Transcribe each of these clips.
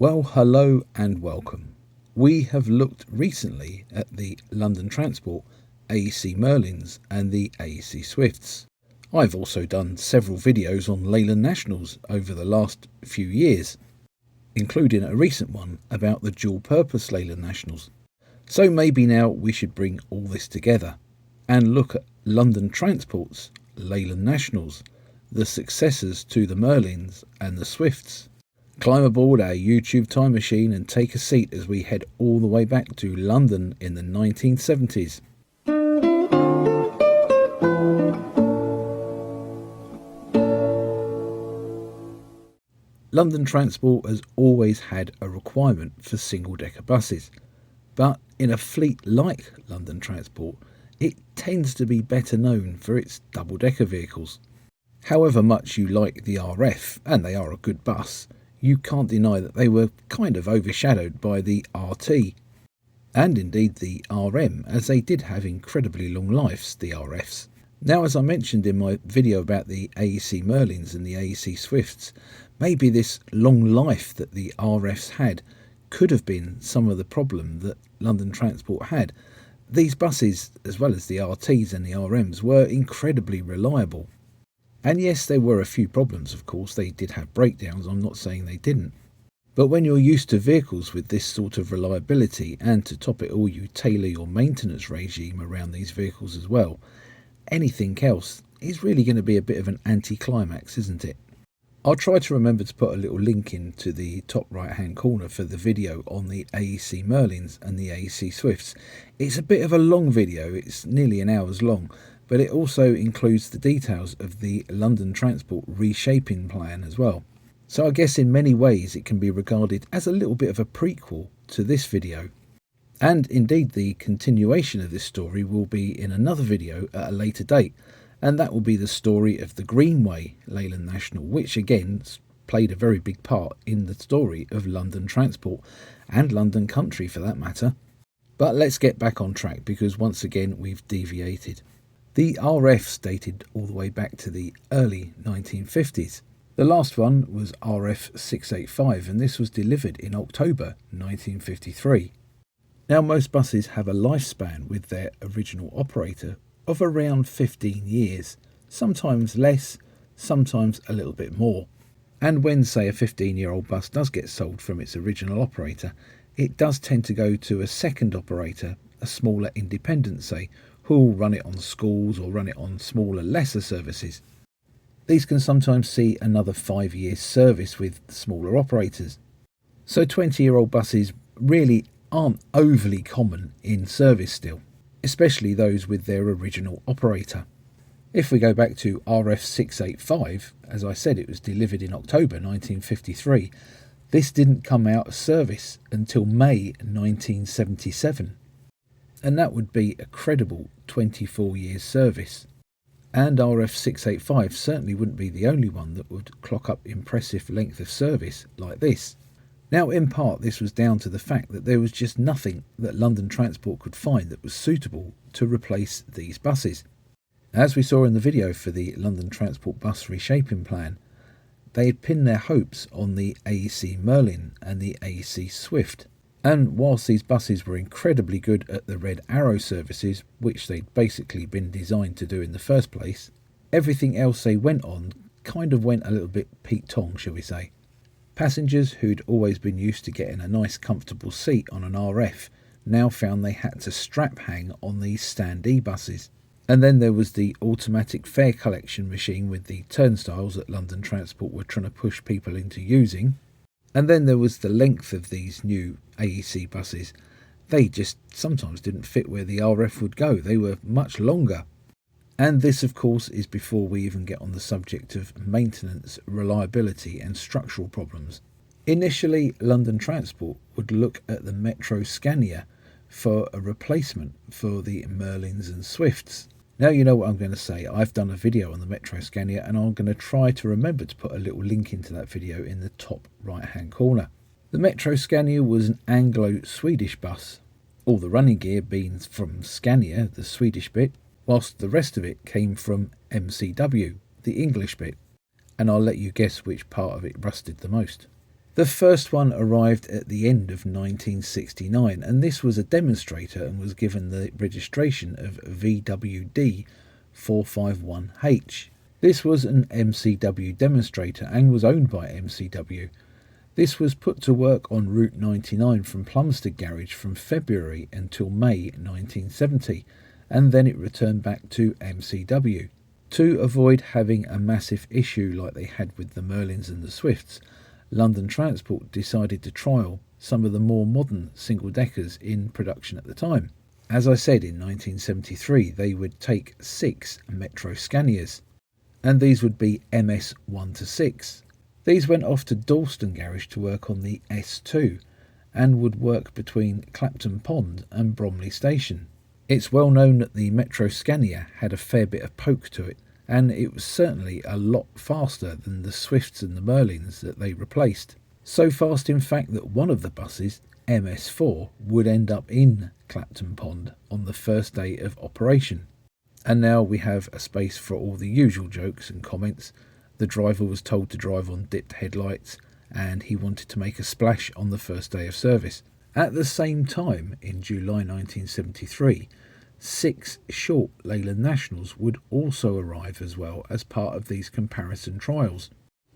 Well, hello and welcome. We have looked recently at the London Transport AEC Merlins and the AEC Swifts. I've also done several videos on Leyland Nationals over the last few years, including a recent one about the dual-purpose Leyland Nationals. So maybe now we should bring all this together and look at London Transport's Leyland Nationals, the successors to the Merlins and the Swifts. Climb aboard our YouTube time machine and take a seat as we head all the way back to London in the 1970s. London Transport has always had a requirement for single-decker buses, but in a fleet like London Transport, it tends to be better known for its double-decker vehicles. However much you like the RF, and they are a good bus, you can't deny that they were kind of overshadowed by the RT, and indeed the RM, as they did have incredibly long lives, the RFs. Now, as I mentioned in my video about the AEC Merlins and the AEC Swifts, maybe this long life that the RFs had could have been some of the problem that London Transport had. These buses, as well as the RTs and the RMs, were incredibly reliable. And yes, there were a few problems, of course. They did have breakdowns, I'm not saying they didn't. But when you're used to vehicles with this sort of reliability, and to top it all, you tailor your maintenance regime around these vehicles as well, anything else is really going to be a bit of an anticlimax, isn't it? I'll try to remember to put a little link into the top right hand corner for the video on the AEC Merlins and the AEC Swifts. It's a bit of a long video, it's nearly an hour's long, but it also includes the details of the London Transport reshaping plan as well. So I guess in many ways it can be regarded as a little bit of a prequel to this video. And indeed the continuation of this story will be in another video at a later date, and that will be the story of the Greenway Leyland National, which again played a very big part in the story of London Transport, and London Country for that matter. But let's get back on track, because once again we've deviated. The RFs dated all the way back to the early 1950s. The last one was RF 685, and this was delivered in October 1953. Now, most buses have a lifespan with their original operator of around 15 years, sometimes less, sometimes a little bit more. And when, say, a 15-year-old bus does get sold from its original operator, it does tend to go to a second operator, a smaller independent, say, who will run it on schools or run it on smaller, lesser services. These can sometimes see another 5 years service with smaller operators. So 20-year-old buses really aren't overly common in service still, especially those with their original operator. If we go back to RF 685, as I said, it was delivered in October 1953. This didn't come out of service until May 1977. And that would be a credible 24 years service. And RF 685 certainly wouldn't be the only one that would clock up impressive length of service like this. Now, in part, this was down to the fact that there was just nothing that London Transport could find that was suitable to replace these buses. As we saw in the video for the London Transport bus reshaping plan, they had pinned their hopes on the AEC Merlin and the AEC Swift. And whilst these buses were incredibly good at the Red Arrow services, which they'd basically been designed to do in the first place, everything else they went on kind of went a little bit Pete-Tong, shall we say. Passengers who'd always been used to getting a nice comfortable seat on an RF now found they had to strap hang on these standee buses. And then there was the automatic fare collection machine with the turnstiles that London Transport were trying to push people into using. And then there was the length of these new AEC buses. They just sometimes didn't fit where the RF would go. They were much longer. And this, of course, is before we even get on the subject of maintenance, reliability and structural problems. Initially, London Transport would look at the Metro Scania for a replacement for the Merlins and Swifts. Now you know what I'm going to say. I've done a video on the Metro Scania, and I'm going to try to remember to put a little link into that video in the top right hand corner. The Metro Scania was an Anglo-Swedish bus, all the running gear being from Scania, the Swedish bit, whilst the rest of it came from MCW, the English bit, and I'll let you guess which part of it rusted the most. The first one arrived at the end of 1969, and this was a demonstrator and was given the registration of VWD 451H. This was an MCW demonstrator and was owned by MCW. This was put to work on Route 99 from Plumstead Garage from February until May 1970, and then it returned back to MCW. To avoid having a massive issue like they had with the Merlins and the Swifts, London Transport decided to trial some of the more modern single-deckers in production at the time. As I said, in 1973 they would take 6 Metro Scanias, and these would be MS 1 to 6. These went off to Dalston Garage to work on the S2 and would work between Clapton Pond and Bromley Station. It's well known that the Metro Scania had a fair bit of poke to it, and it was certainly a lot faster than the Swifts and the Merlins that they replaced. So fast in fact that one of the buses, MS4, would end up in Clapton Pond on the first day of operation. And now we have a space for all the usual jokes and comments. The driver was told to drive on dipped headlights, and he wanted to make a splash on the first day of service. At the same time, in July 1973, 6 short Leyland Nationals would also arrive as well as part of these comparison trials.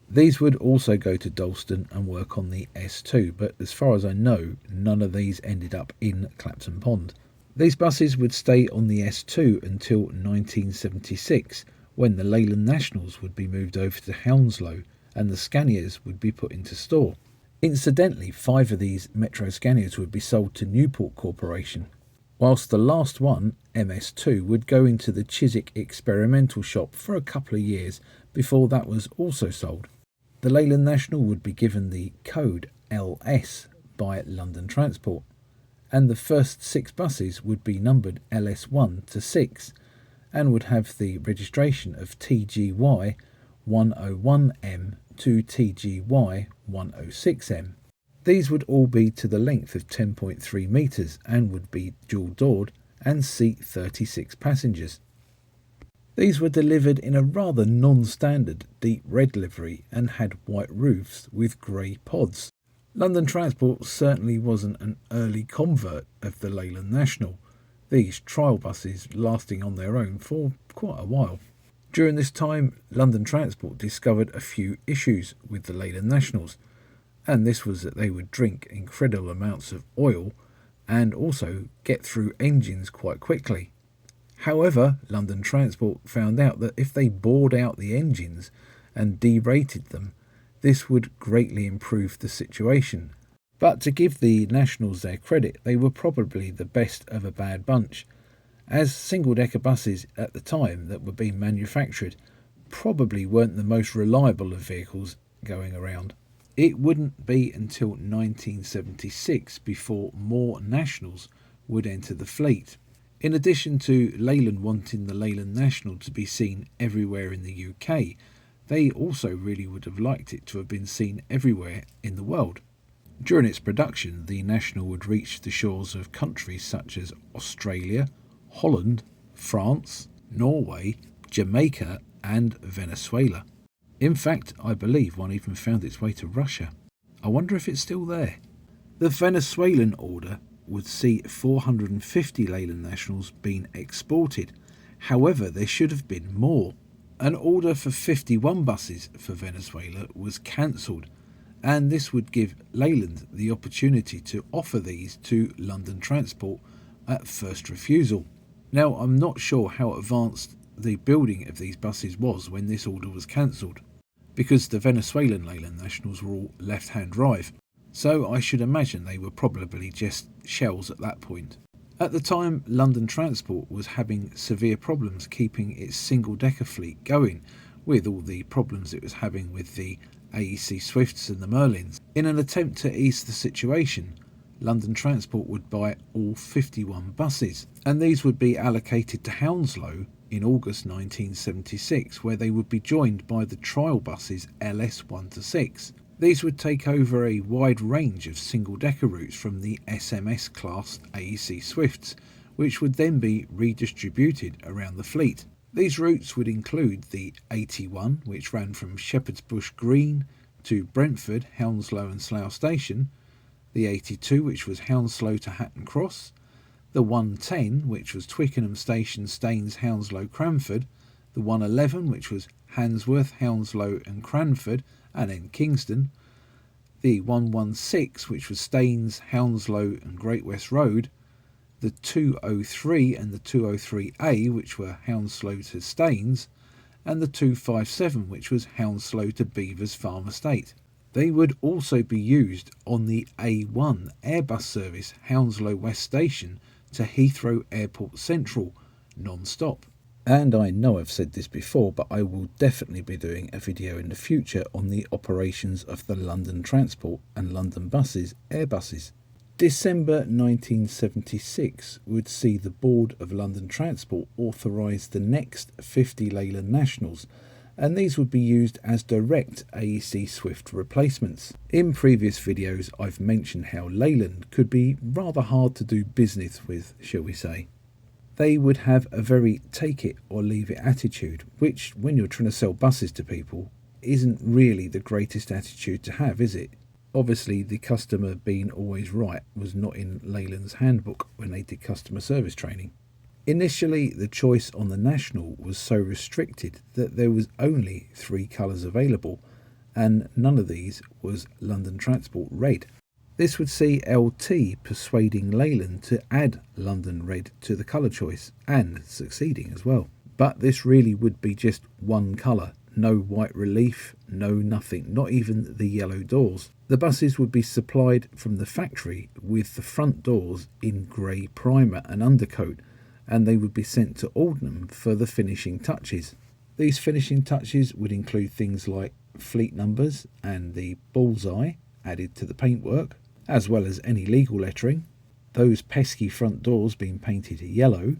These would also go to Dalston and work on the S2, but as far as I know, none of these ended up in Clapton Pond. These buses would stay on the S2 until 1976, when the Leyland Nationals would be moved over to Hounslow and the Scanias would be put into store. Incidentally, 5 of these Metro Scanias would be sold to Newport Corporation, whilst the last one, MS2, would go into the Chiswick experimental shop for a couple of years before that was also sold. The Leyland National would be given the code LS by London Transport, and the first 6 buses would be numbered LS1 to 6 and would have the registration of TGY 101M to TGY 106M. These would all be to the length of 10.3 metres and would be dual-doored and seat 36 passengers. These were delivered in a rather non-standard deep red livery and had white roofs with grey pods. London Transport certainly wasn't an early convert of the Leyland National, these trial buses lasting on their own for quite a while. During this time, London Transport discovered a few issues with the Leyland Nationals, and this was that they would drink incredible amounts of oil and also get through engines quite quickly. However, London Transport found out that if they bored out the engines and derated them, this would greatly improve the situation. But to give the Nationals their credit, they were probably the best of a bad bunch, as single-decker buses at the time that were being manufactured probably weren't the most reliable of vehicles going around. It wouldn't be until 1976 before more Nationals would enter the fleet. In addition to Leyland wanting the Leyland National to be seen everywhere in the UK, they also really would have liked it to have been seen everywhere in the world. During its production, the National would reach the shores of countries such as Australia, Holland, France, Norway, Jamaica and Venezuela. In fact, I believe one even found its way to Russia. I wonder if it's still there. The Venezuelan order would see 450 Leyland Nationals being exported. However, there should have been more. An order for 51 buses for Venezuela was cancelled, and this would give Leyland the opportunity to offer these to London Transport at first refusal. Now, I'm not sure how advanced the building of these buses was when this order was cancelled, because the Venezuelan Leyland Nationals were all left-hand drive, so I should imagine they were probably just shells at that point. At the time, London Transport was having severe problems keeping its single-decker fleet going, with all the problems it was having with the AEC Swifts and the Merlins. In an attempt to ease the situation, London Transport would buy all 51 buses, and these would be allocated to Hounslow in August 1976, where they would be joined by the trial buses LS1 to 6. These would take over a wide range of single-decker routes from the SMS class AEC Swifts, which would then be redistributed around the fleet. These routes would include the 81, which ran from Shepherd's Bush Green to Brentford, Hounslow and Slough Station, the 82 which was Hounslow to Hatton Cross, the 110 which was Twickenham Station, Staines, Hounslow, Cranford, the 111 which was Handsworth, Hounslow and Cranford and then Kingston, the 116 which was Staines, Hounslow and Great West Road, the 203 and the 203A which were Hounslow to Staines, and the 257 which was Hounslow to Beavers Farm Estate. They would also be used on the A1 Airbus service Hounslow West Station to Heathrow Airport Central, non-stop. And I know I've said this before, but I will definitely be doing a video in the future on the operations of the London Transport and London Buses Airbuses. December 1976 would see the Board of London Transport authorise the next 50 Leyland Nationals, and these would be used as direct AEC Swift replacements. In previous videos I've mentioned how Leyland could be rather hard to do business with, shall we say. They would have a very take it or leave it attitude, which when you're trying to sell buses to people isn't really the greatest attitude to have, is it? Obviously, the customer being always right was not in Leyland's handbook when they did customer service training. Initially, the choice on the National was so restricted that there was only 3 colours available, and none of these was London Transport Red. This would see LT persuading Leyland to add London Red to the colour choice, and succeeding as well. But this really would be just one colour. No white relief, no nothing, not even the yellow doors. The buses would be supplied from the factory with the front doors in grey primer and undercoat, and they would be sent to Aldenham for the finishing touches. These finishing touches would include things like fleet numbers and the bullseye added to the paintwork, as well as any legal lettering, those pesky front doors being painted yellow,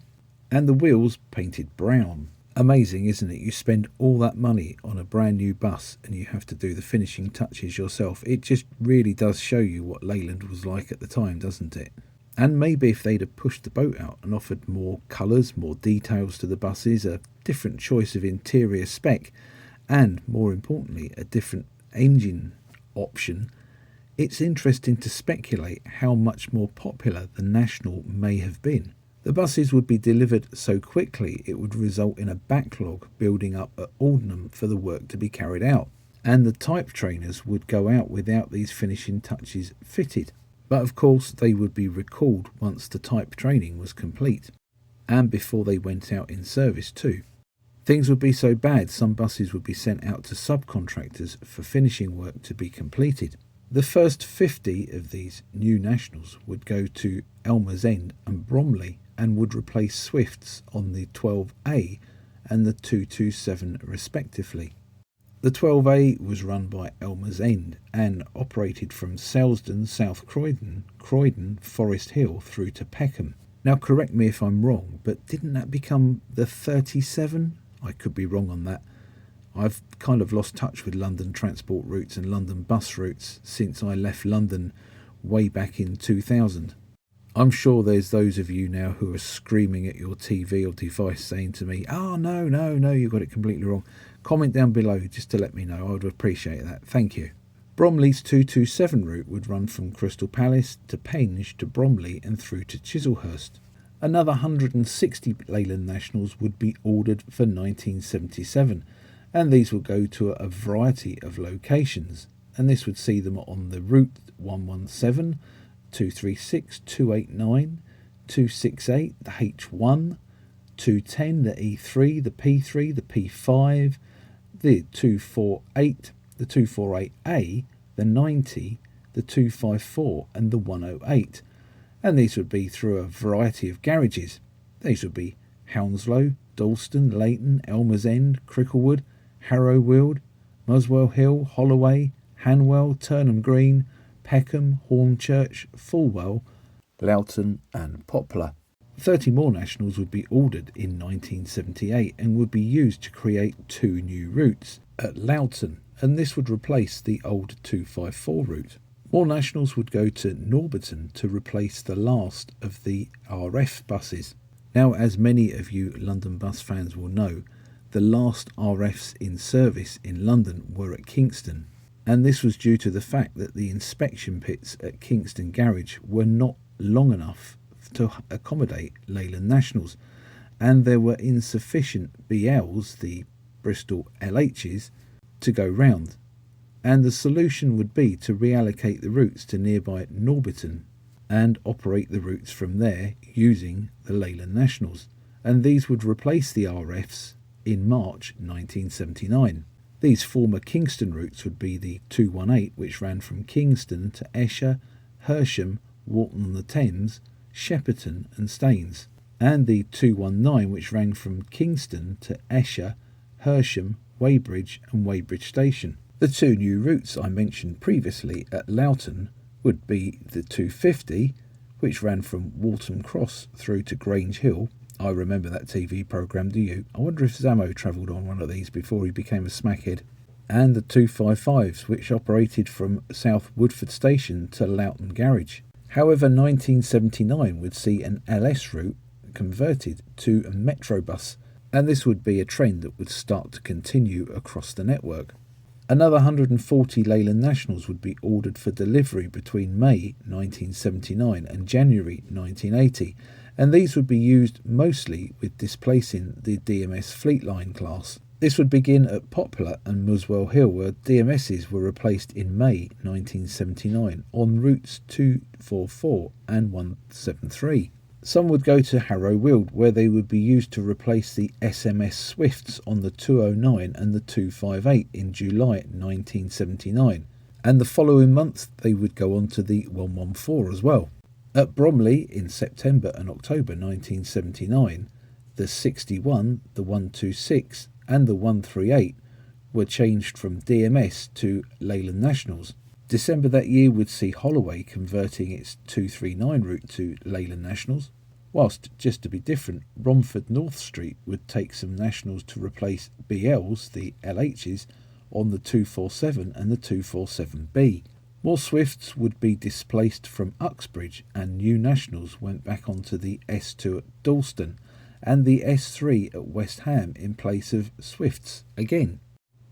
and the wheels painted brown. Amazing, isn't it? You spend all that money on a brand new bus and you have to do the finishing touches yourself. It just really does show you what Leyland was like at the time, doesn't it? And maybe if they'd have pushed the boat out and offered more colours, more details to the buses, a different choice of interior spec, and more importantly, a different engine option, it's interesting to speculate how much more popular the National may have been. The buses would be delivered so quickly it would result in a backlog building up at Aldenham for the work to be carried out, and the type trainers would go out without these finishing touches fitted. But of course they would be recalled once the type training was complete, and before they went out in service too. Things would be so bad some buses would be sent out to subcontractors for finishing work to be completed. The first 50 of these new Nationals would go to Elmer's End and Bromley, and would replace Swifts on the 12A and the 227 respectively. The 12A was run by Elmer's End and operated from Selsdon, South Croydon, Forest Hill through to Peckham. Now correct me if I'm wrong, but didn't that become the 37? I could be wrong on that. I've kind of lost touch with London transport routes and London bus routes since I left London way back in 2000. I'm sure there's those of you now who are screaming at your TV or device saying to me, oh, no, you got it completely wrong. Comment down below just to let me know. I would appreciate that. Thank you. Bromley's 227 route would run from Crystal Palace to Penge to Bromley and through to Chislehurst. Another 160 Leyland Nationals would be ordered for 1977, and these would go to a variety of locations, and this would see them on the route 117, 236, 289, 268, the H1, 210, the E3, the P3, the P5, the 248, the 248A, the 90, the 254 and the 108. And these would be through a variety of garages. These would be Hounslow, Dalston, Leighton, Elmer's End, Cricklewood, Harrow Weald, Muswell Hill, Holloway, Hanwell, Turnham Green, Peckham, Hornchurch, Fulwell, Loughton and Poplar. 30 more Nationals would be ordered in 1978 and would be used to create 2 new routes at Loughton, and this would replace the old 254 route. More Nationals would go to Norbiton to replace the last of the RF buses. Now, as many of you London bus fans will know, the last RFs in service in London were at Kingston. and this was due to the fact that the inspection pits at Kingston Garage were not long enough to accommodate Leyland Nationals, and there were insufficient BLs, the Bristol LHs, to go round, and the solution would be to reallocate the routes to nearby Norbiton and operate the routes from there using the Leyland Nationals, and these would replace the RFs in March 1979. These former Kingston routes would be the 218, which ran from Kingston to Esher, Hersham, Walton-on-the-Thames, Shepperton and Staines, and the 219, which ran from Kingston to Esher, Hersham, Weybridge and Weybridge Station. The two new routes I mentioned previously at Loughton would be the 250, which ran from Waltham Cross through to Grange Hill. I remember that TV programme, do you? I wonder if Zammo travelled on one of these before he became a smackhead. And the 255s, which operated from South Woodford Station to Loughton Garage. However, 1979 would see an LS route converted to a Metro bus, and this would be a trend that would start to continue across the network. Another 140 Leyland Nationals would be ordered for delivery between May 1979 and January 1980, and these would be used mostly with displacing the DMS Fleet Line class. This would begin at Poplar and Muswell Hill, where DMSs were replaced in May 1979 on routes 244 and 173. Some would go to Harrow Weald, where they would be used to replace the SMS Swifts on the 209 and the 258 in July 1979, and the following month they would go on to the 114 as well. At Bromley in September and October 1979, the 61, the 126 and the 138 were changed from DMS to Leyland Nationals. December that year would see Holloway converting its 239 route to Leyland Nationals, whilst, just to be different, Romford North Street would take some Nationals to replace BLs, the LHs, on the 247 and the 247B. More Swifts would be displaced from Uxbridge, and new Nationals went back onto the S2 at Dalston and the S3 at West Ham in place of Swifts again.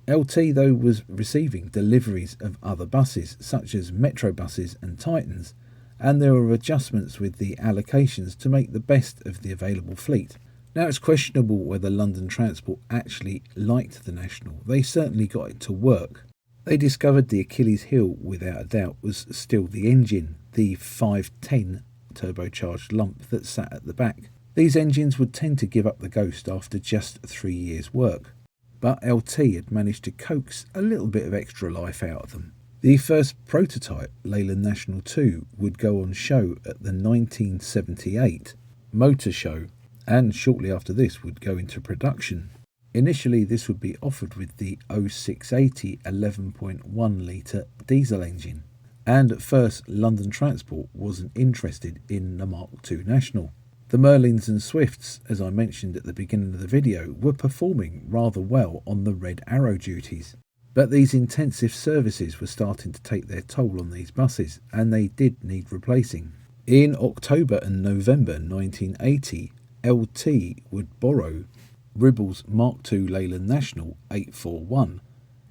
LT, though, was receiving deliveries of other buses, such as Metro buses and Titans, and there were adjustments with the allocations to make the best of the available fleet. Now, it's questionable whether London Transport actually liked the National. They certainly got it to work. They discovered the Achilles heel, without a doubt, was still the engine, the 510 turbocharged lump that sat at the back. These engines would tend to give up the ghost after just 3 years' work, but LT had managed to coax a little bit of extra life out of them. The first prototype, Leyland National 2, would go on show at the 1978 Motor Show, and shortly after this would go into production. Initially, this would be offered with the 0680 11.1 litre diesel engine, and at first London Transport wasn't interested in the Mark II National. The Merlins and Swifts, as I mentioned at the beginning of the video, were performing rather well on the Red Arrow duties. But these intensive services were starting to take their toll on these buses, and they did need replacing. In October and November 1980, LT would borrow Ribble's Mark II Leyland National 841,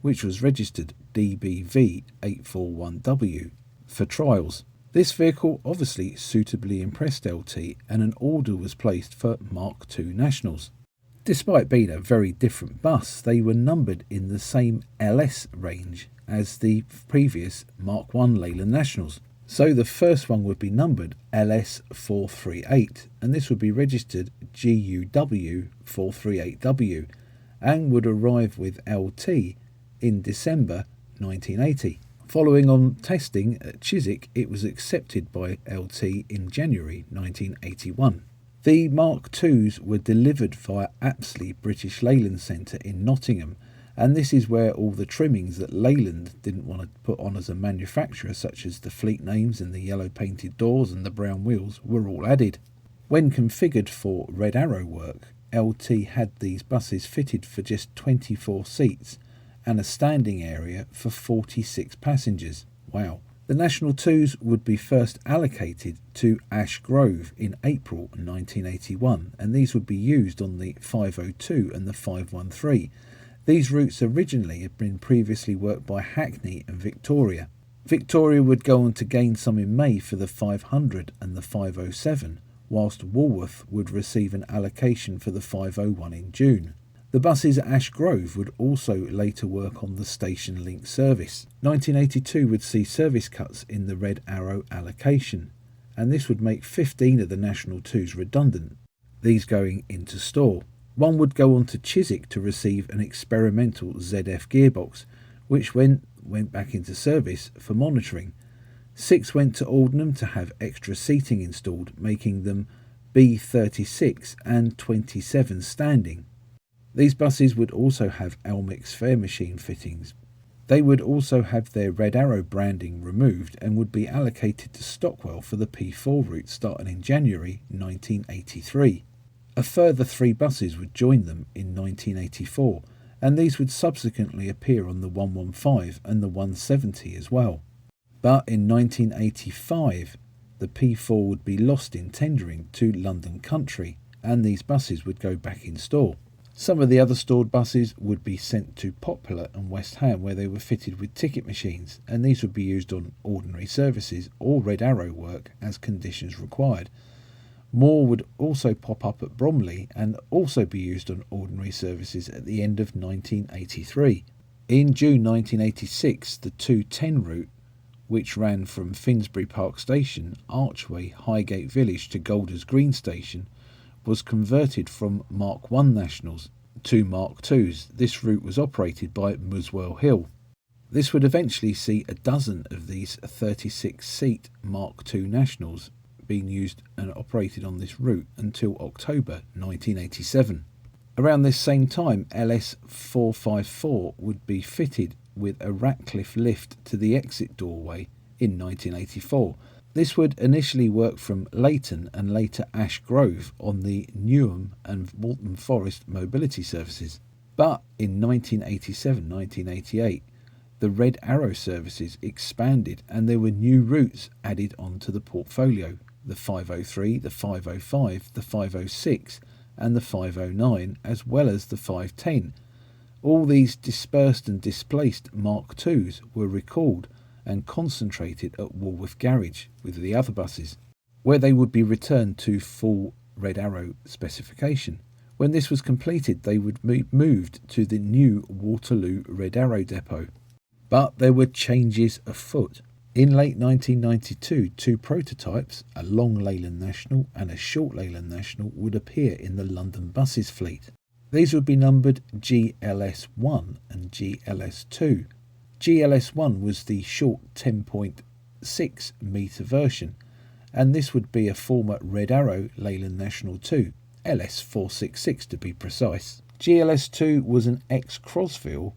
which was registered DBV 841W, for trials. This vehicle obviously suitably impressed LT, and an order was placed for Mark II Nationals. Despite being a very different bus, they were numbered in the same LS range as the previous Mark I Leyland Nationals. So the first one would be numbered LS438, and this would be registered GUW438W, and would arrive with LT in December 1980. Following on testing at Chiswick, it was accepted by LT in January 1981. The Mark IIs were delivered via Apsley British Leyland Centre in Nottingham, and this is where all the trimmings that Leyland didn't want to put on as a manufacturer, such as the fleet names and the yellow painted doors and the brown wheels, were all added. When configured for Red Arrow work, LT had these buses fitted for just 24 seats and a standing area for 46 passengers. Wow. The National 2s would be first allocated to Ash Grove in April 1981, and these would be used on the 502 and the 513. These routes originally had been previously worked by Hackney and Victoria. Victoria would go on to gain some in May for the 500 and the 507, whilst Walworth would receive an allocation for the 501 in June. The buses at Ash Grove would also later work on the Station Link service. 1982 would see service cuts in the Red Arrow allocation, and this would make 15 of the National 2s redundant, these going into store. One would go on to Chiswick to receive an experimental ZF gearbox, which went back into service for monitoring. 6 went to Aldenham to have extra seating installed, making them B36 and 27 standing. These buses would also have Elmix fare machine fittings. They would also have their Red Arrow branding removed and would be allocated to Stockwell for the P4 route starting in January 1983. A further 3 buses would join them in 1984, and these would subsequently appear on the 115 and the 170 as well. But in 1985, the P4 would be lost in tendering to London Country, and these buses would go back in store. Some of the other stored buses would be sent to Popular and West Ham, where they were fitted with ticket machines, and these would be used on ordinary services or Red Arrow work as conditions required. More would also pop up at Bromley and also be used on ordinary services at the end of 1983. In June 1986, the 210 route, which ran from Finsbury Park Station, Archway, Highgate Village to Golders Green Station, was converted from Mark I Nationals to Mark IIs. This route was operated by Muswell Hill. This would eventually see a dozen of these 36-seat Mark II Nationals being used and operated on this route until October 1987. Around this same time, LS 454 would be fitted with a Ratcliffe lift to the exit doorway in 1984. This would initially work from Leighton and later Ash Grove on the Newham and Waltham Forest mobility services. But in 1987-1988, the Red Arrow services expanded and there were new routes added onto the portfolio: the 503, the 505, the 506 and the 509, as well as the 510. All these dispersed and displaced Mark IIs were recalled and concentrated at Walworth Garage with the other buses, where they would be returned to full Red Arrow specification. When this was completed, they would be moved to the new Waterloo Red Arrow depot. But there were changes afoot. In late 1992, 2 prototypes, a long Leyland National and a short Leyland National, would appear in the London buses fleet. These would be numbered GLS1 and GLS2. GLS1 was the short 10.6 metre version, and this would be a former Red Arrow Leyland National 2, LS466 to be precise. GLS2 was an ex-Crosville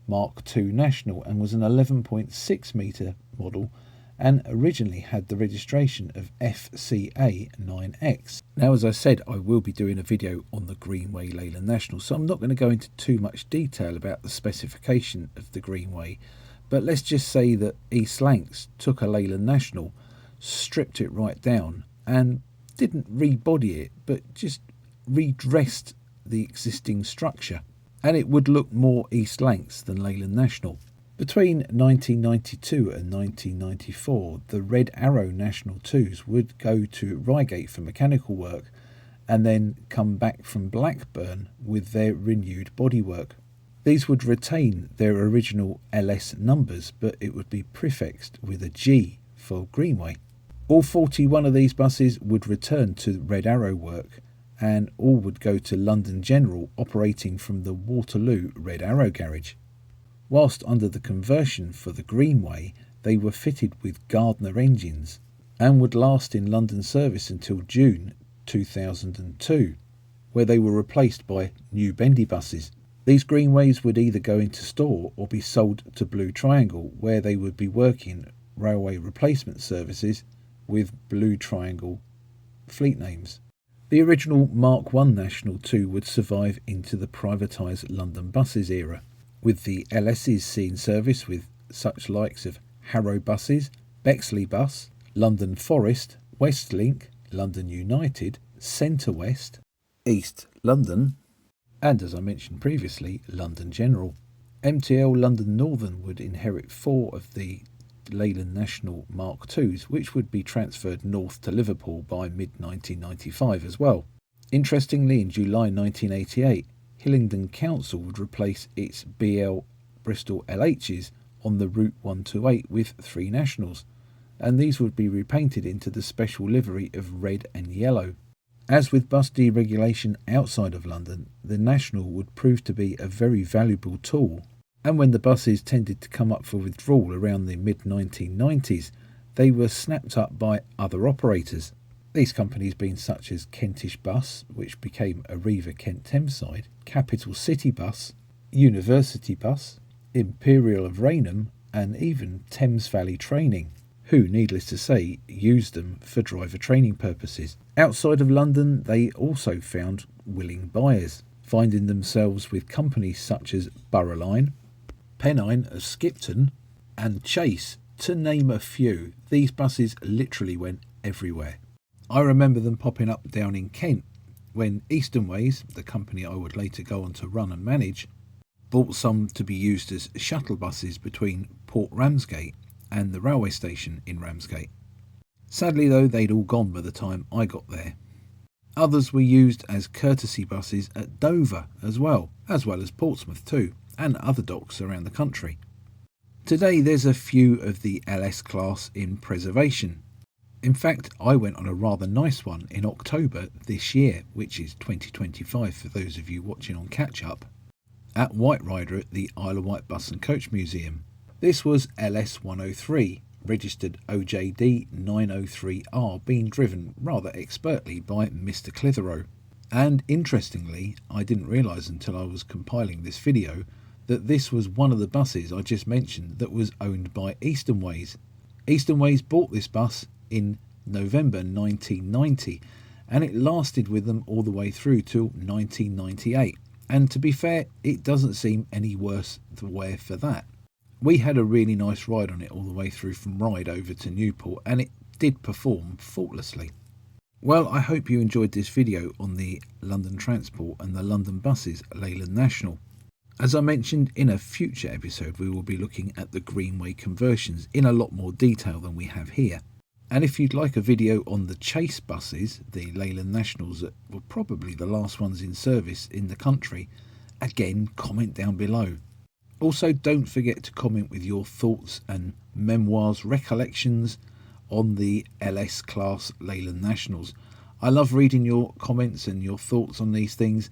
Mark II National and was an 11.6 metre model and originally had the registration of FCA9X. Now, as I said, I will be doing a video on the Greenway Leyland National, so I'm not going to go into too much detail about the specification of the Greenway, but let's just say that East Lancs took a Leyland National, stripped it right down and didn't rebody it, but just redressed the existing structure, and it would look more East Lancs than Leyland National. Between 1992 and 1994, the Red Arrow National 2s would go to Reigate for mechanical work and then come back from Blackburn with their renewed bodywork. These would retain their original LS numbers, but it would be prefixed with a G for Greenway. All 41 of these buses would return to Red Arrow work, and all would go to London General, operating from the Waterloo Red Arrow garage. Whilst under the conversion for the Greenway, they were fitted with Gardner engines and would last in London service until June 2002, where they were replaced by new bendy buses. These Greenways would either go into store or be sold to Blue Triangle, where they would be working railway replacement services with Blue Triangle fleet names. The original Mark I National 2 would survive into the privatised London buses era, with the LSs seeing service with such likes of Harrow Buses, Bexley Bus, London Forest, Westlink, London United, Centre West, East London, and, as I mentioned previously, London General. MTL London Northern would inherit 4 of the Leyland National Mark IIs, which would be transferred north to Liverpool by mid-1995 as well. Interestingly, in July 1988, Hillingdon Council would replace its BL Bristol LHs on the Route 128 with 3 Nationals, and these would be repainted into the special livery of red and yellow. As with bus deregulation outside of London, the National would prove to be a very valuable tool, and when the buses tended to come up for withdrawal around the mid-1990s, they were snapped up by other operators. These companies being such as Kentish Bus, which became Arriva Kent Thameside, Capital City Bus, University Bus, Imperial of Rainham, and even Thames Valley Training, who, needless to say, used them for driver training purposes. Outside of London, they also found willing buyers, finding themselves with companies such as Borough Line, Pennine of Skipton, and Chase, to name a few. These buses literally went everywhere. I remember them popping up down in Kent when Easternways, the company I would later go on to run and manage, bought some to be used as shuttle buses between Port Ramsgate and the railway station in Ramsgate. Sadly though, they'd all gone by the time I got there. Others were used as courtesy buses at Dover as well as Portsmouth too, and other docks around the country. Today there's a few of the LS class in preservation. In fact, I went on a rather nice one in October this year, which is 2025 for those of you watching on catch up, at White Rider at the Isle of Wight Bus and Coach Museum. This was LS 103, registered OJD 903R, being driven rather expertly by Mr. Clitheroe. And interestingly, I didn't realise until I was compiling this video that this was one of the buses I just mentioned that was owned by Easternways. Easternways bought this bus in November 1990, and it lasted with them all the way through till 1998. And to be fair, it doesn't seem any worse the wear for that. We had a really nice ride on it all the way through from Ryde over to Newport, and it did perform faultlessly. Well, I hope you enjoyed this video on the London Transport and the London Buses Leyland National. As I mentioned, in a future episode we will be looking at the Greenway conversions in a lot more detail than we have here. And if you'd like a video on the Chase buses, the Leyland Nationals that were probably the last ones in service in the country, again, comment down below. Also, don't forget to comment with your thoughts and memoirs, recollections on the LS class Leyland Nationals. I love reading your comments and your thoughts on these things,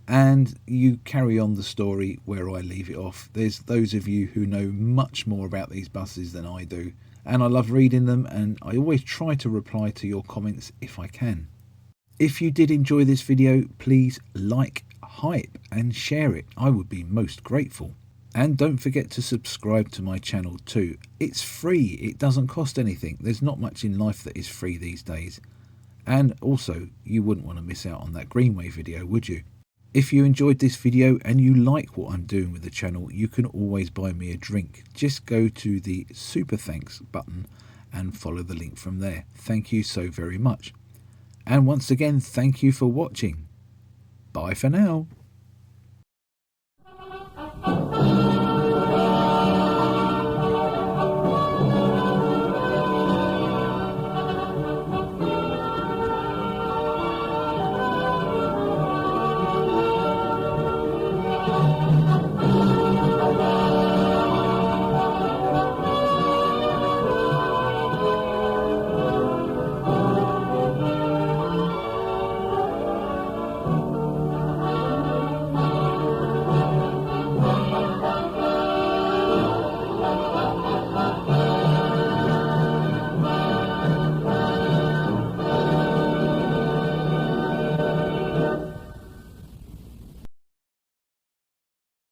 and you carry on the story where I leave it off. There's those of you who know much more about these buses than I do, and I love reading them, and I always try to reply to your comments if I can. If you did enjoy this video, please like, hype and share it. I would be most grateful. And don't forget to subscribe to my channel too. It's free, it doesn't cost anything. There's not much in life that is free these days. And also, you wouldn't want to miss out on that Greenway video, would you? If you enjoyed this video and you like what I'm doing with the channel, you can always buy me a drink. Just go to the Super Thanks button and follow the link from there. Thank you so very much. And once again, thank you for watching. Bye for now.